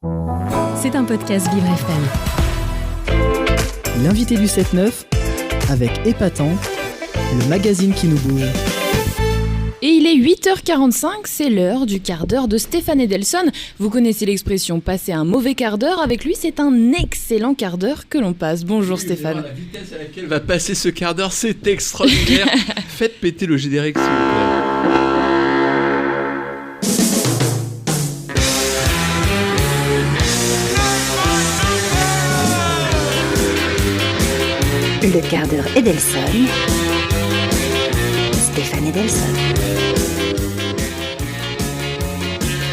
C'est un podcast Vivre FM. L'invité du 7-9 avec Épatant, le magazine qui nous bouge. Et il est 8h45, c'est l'heure du quart d'heure de Stéphane Edelson. Vous connaissez l'expression passer un mauvais quart d'heure. Avec lui, c'est un excellent quart d'heure que l'on passe. Bonjour Stéphane. La vitesse à laquelle va passer ce quart d'heure, c'est extraordinaire. Faites péter le générique s'il vous plaît. Le quart d'heure Edelson. Stéphane Edelson.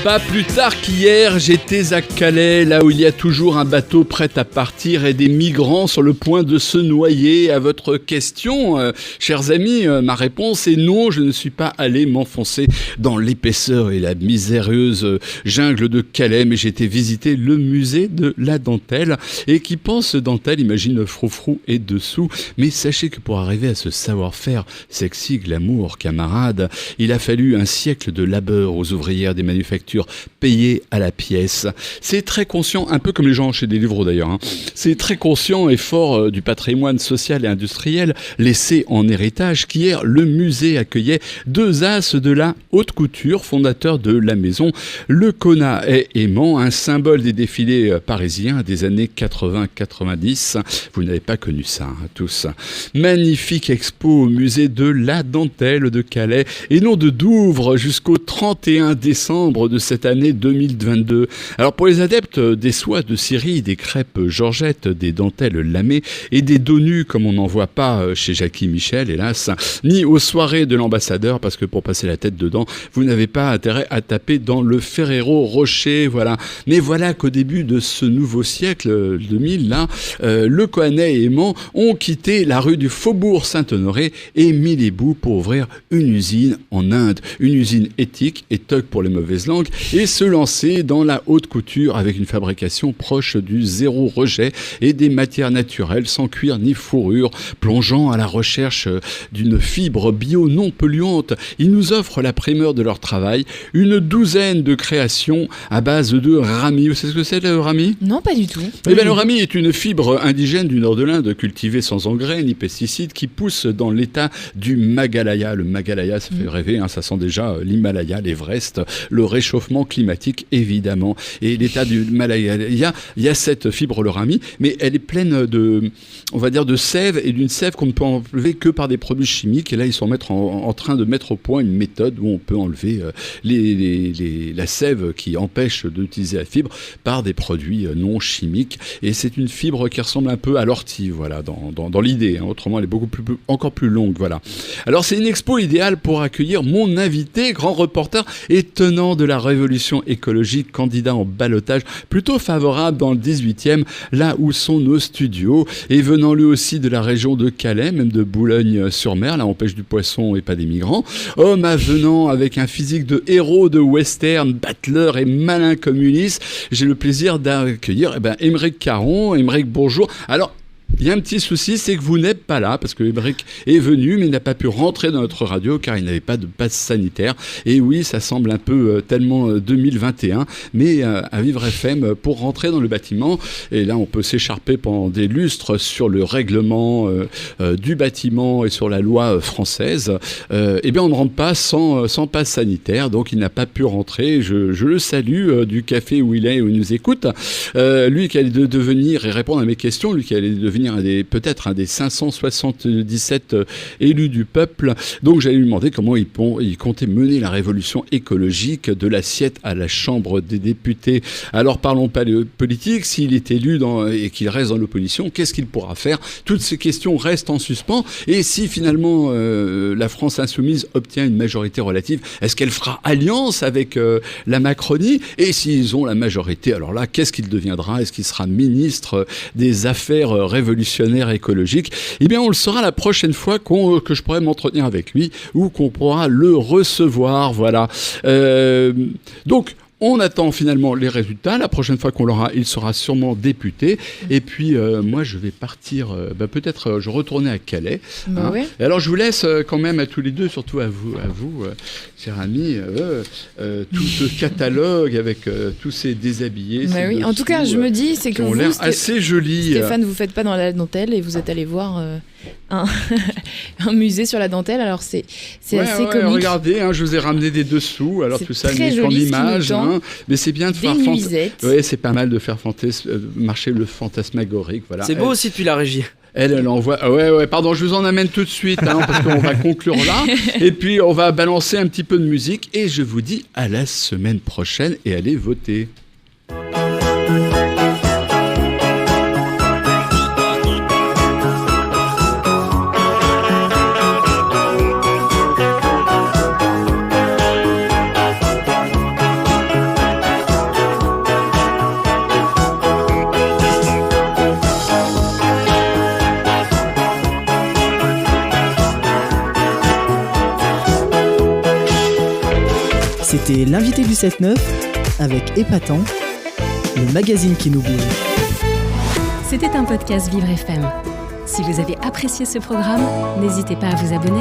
Pas plus tard qu'hier, j'étais à Calais, là où il y a toujours un bateau prêt à partir et des migrants sur le point de se noyer. À votre question, chers amis, ma réponse est non, je ne suis pas allé m'enfoncer dans l'épaisseur et la miséreuse jungle de Calais, mais j'ai été visiter le musée de la dentelle. Et qui pense dentelle, imagine froufrou et dessous. Mais sachez que pour arriver à ce savoir-faire sexy, glamour, camarade, il a fallu un siècle de labeur aux ouvrières des manufactures payées à la pièce. C'est très conscient, un peu comme les gens chez Deliveroo d'ailleurs, c'est très conscient et fort du patrimoine social et industriel laissé en héritage qu'hier le musée accueillait deux as de la haute couture, fondateurs de la maison, le Kona et Aimant, un symbole des défilés parisiens des années 80-90. Vous n'avez pas connu ça, tous. Magnifique expo au musée de la dentelle de Calais et non de Douvres jusqu'au 31 décembre de cette année 2022. Alors pour les adeptes des soies de Syrie, des crêpes Georgette, des dentelles lamées et des dos nus comme on n'en voit pas chez Jackie Michel, hélas, ni aux soirées de l'ambassadeur, parce que pour passer la tête dedans, vous n'avez pas intérêt à taper dans le Ferrero Rocher, voilà. Mais voilà qu'au début de ce nouveau siècle 2000, là, le Kohanet et Aimant ont quitté la rue du Faubourg Saint-Honoré et mis les bouts pour ouvrir une usine en Inde, une usine éthique et toc pour les mauvaises langues, et se lancer dans la haute couture avec une fabrication proche du zéro rejet et des matières naturelles sans cuir ni fourrure, plongeant à la recherche d'une fibre bio non polluante. Ils nous offrent la primeur de leur travail, une douzaine de créations à base de rami. Vous savez ce que c'est le rami ? Non, pas du tout. Eh bien, le rami est une fibre indigène du nord de l'Inde, cultivée sans engrais ni pesticides, qui pousse dans l'état du Maghalaya. Le Maghalaya, ça fait rêver, ça sent déjà l'Himalaya, l'Everest, le réchauffement climatique évidemment. Et l'état du Himalaya, il y a cette fibre, le rami, mais elle est pleine de, on va dire, de sève, et d'une sève qu'on ne peut enlever que par des produits chimiques. Et là, ils sont en train de mettre au point une méthode où on peut enlever la sève qui empêche d'utiliser la fibre par des produits non chimiques. Et c'est une fibre qui ressemble un peu à l'ortie, voilà, dans l'idée. Autrement, elle est encore plus longue, voilà. Alors, c'est une expo idéale pour accueillir mon invité, grand reporter et tenant de la révolution écologique, candidat en ballottage, plutôt favorable dans le 18e, là où sont nos studios, et venant lui aussi de la région de Calais, même de Boulogne-sur-Mer, là on pêche du poisson et pas des migrants. Homme avenant avec un physique de héros de western, battleur et malin comme Ulysse, j'ai le plaisir d'accueillir Aymeric Caron. Aymeric, bonjour. Alors, il y a un petit souci, c'est que vous n'êtes pas là, parce que Aymeric est venu, mais il n'a pas pu rentrer dans notre radio, car il n'avait pas de passe sanitaire. Et oui, ça semble un peu tellement 2021, mais à Vivre FM, pour rentrer dans le bâtiment, et là on peut s'écharper pendant des lustres sur le règlement du bâtiment et sur la loi française, eh bien on ne rentre pas sans passe sanitaire, donc il n'a pas pu rentrer. Je le salue du café où il est, où il nous écoute. Lui qui allait devenir et répondre à mes questions, lui qui allait devenir peut-être un des 577 élus du peuple. Donc j'allais lui demander comment il comptait mener la révolution écologique de l'assiette à la Chambre des députés. Alors parlons pas de politique. S'il est élu et qu'il reste dans l'opposition, qu'est-ce qu'il pourra faire ? Toutes ces questions restent en suspens. Et si finalement la France insoumise obtient une majorité relative, est-ce qu'elle fera alliance avec la Macronie ? Et s'ils ont la majorité, alors là, qu'est-ce qu'il deviendra ? Est-ce qu'il sera ministre des Affaires révolutionnaire écologique? Eh bien, on le saura la prochaine fois que je pourrai m'entretenir avec lui ou qu'on pourra le recevoir. Voilà. Donc, On attend finalement les résultats. La prochaine fois qu'on l'aura, il sera sûrement député. Et puis, moi, je vais partir, peut-être je retourner à Calais. Ouais. Et alors, je vous laisse quand même à tous les deux, surtout à vous chers amis, tout ce catalogue avec tous ces déshabillés. Bah oui. En tout cas, je me dis, c'est que qui ont vous, l'air assez jolis. Stéphane, vous faites pas dans la dentelle et vous êtes allé voir un musée sur la dentelle. Alors c'est assez comique. Regardez, je vous ai ramené des dessous. Alors tout ça, très mis en joli, image. Mais c'est bien de faire nuisettes. Ouais, c'est pas mal de faire marcher le fantasmagorique. Voilà. C'est beau aussi depuis la régie. Elle envoie. Ouais, pardon, je vous en amène tout de suite, parce qu'on va conclure là. Et puis, on va balancer un petit peu de musique. Et je vous dis à la semaine prochaine et allez voter. C'était l'invité du 7-9 avec Épatant, le magazine qui nous bouge. C'était un podcast Vivre FM. Si vous avez apprécié ce programme, n'hésitez pas à vous abonner.